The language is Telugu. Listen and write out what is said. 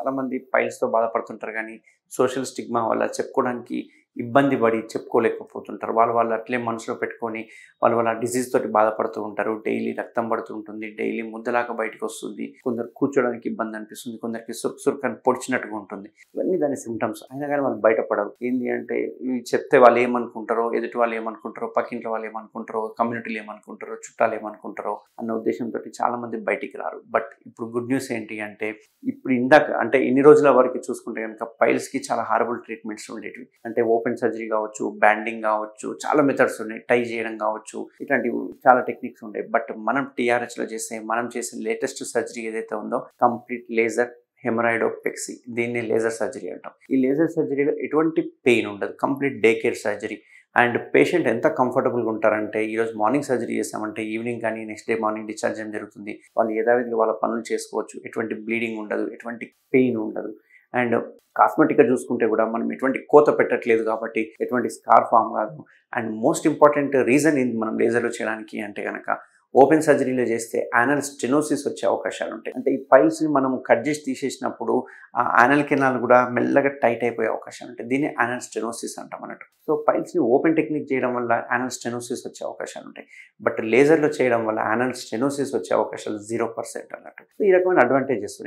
చాలామంది పైల్స్‌తో బాధపడుతుంటారు గానీ, సోషల్ స్టిగ్మా వల్ల చెప్పుకోవడానికి ఇబ్బంది పడి చెప్పుకోలేకపోతుంటారు. వాళ్ళు అట్లే మనసులో పెట్టుకొని వాళ్ళ డిసీజ్ తోటి బాధపడుతూ ఉంటారు. డైలీ రక్తం పడుతూ ఉంటుంది. డైలీ ముద్దలాగా బయటకొస్తుంది. కొందరు కూర్చోడానికి ఇబ్బంది అనిపిస్తుంది. కొందరికి సురుకు సురుకని పొడిచినట్టుగా ఉంటుంది. ఇవన్నీ దాని సింప్టమ్స్. అయినా గానీ వాళ్ళు బయటపడరు. ఏంది అంటే ఇవి చెప్తే వాళ్ళు ఏమనుకుంటారో, ఎదుటి వాళ్ళు ఏమనుకుంటారో, పక్కింట్లో వాళ్ళు ఏమనుకుంటారో, కమ్యూనిటీలో ఏమనుకుంటారో, చుట్టాలు ఏమనుకుంటారో అన్న ఉద్దేశంతోటి చాలామంది బయటికి రారు. బట్ ఇప్పుడు గుడ్ న్యూస్ ఏంటి అంటే ఇప్పుడు ఇందాక అంటే ఇన్ని రోజుల వరకు చూసుకుంటే గనుక పైల్స్‌కి చాలా హారబుల్ ట్రీట్మెంట్స్ ఉండేటివి. అంటే ఓపెన్ సర్జరీ కావచ్చు, బ్యాండింగ్ కావచ్చు, చాలా మెథడ్స్ ఉన్నాయి. టై చేయడం కావచ్చు, ఇట్లాంటివి చాలా టెక్నిక్స్ ఉంటాయి. బట్ మనం టీఆర్‌హెచ్‌లో మనం చేసే లేటెస్ట్ సర్జరీ ఏదైతే ఉందో కంప్లీట్ లేజర్ హెమరాయిడోపెక్సీ, దీన్ని లేజర్ సర్జరీ అంటాం. ఈ లేజర్ సర్జరీలో ఎటువంటి పెయిన్ ఉండదు. Complete day care surgery. And patient ఎంత కంఫర్టబుల్గా ఉంటారంటే ఈరోజు మార్నింగ్ సర్జరీ చేసామంటే ఈవినింగ్ కానీ నెక్స్ట్ డే మార్నింగ్ డిశ్చార్జ్ చేయడం జరుగుతుంది. వాళ్ళు యథావిధిగా వాళ్ళ పనులు చేసుకోవచ్చు. ఎటువంటి బ్లీడింగ్ ఉండదు, ఎటువంటి పెయిన్ ఉండదు. అండ్ కాస్మెటిక్గా చూసుకుంటే కూడా మనం ఎటువంటి కోత పెట్టట్లేదు కాబట్టి ఎటువంటి స్కార్ ఫామ్ కాదు. అండ్ మోస్ట్ ఇంపార్టెంట్ రీజన్ ఏంది మనం లేజర్లో చేయడానికి అంటే కనుక ఓపెన్ సర్జరీలో చేస్తే యానల్ స్టెనోసిస్ వచ్చే అవకాశాలు ఉంటాయి. అంటే ఈ పైల్స్ని మనం కట్ చేసి తీసేసినప్పుడు ఆ యానల్ కెనాల్ కూడా మెల్లగా టైట్ అయిపోయే అవకాశాలు ఉంటాయి. దీన్ని యానల్ స్టెనోసిస్ అంటాం అన్నట్టు. సో పైల్స్ని ఓపెన్ టెక్నిక్ చేయడం వల్ల యానల్ స్టెనోసిస్ వచ్చే అవకాశాలు ఉంటాయి. బట్ లేజర్లో చేయడం వల్ల యానల్ స్టెనోసిస్ వచ్చే అవకాశాలు 0% అన్నట్టు. సో ఈ రకమైన అడ్వాంటేజెస్ ఉన్నాయి.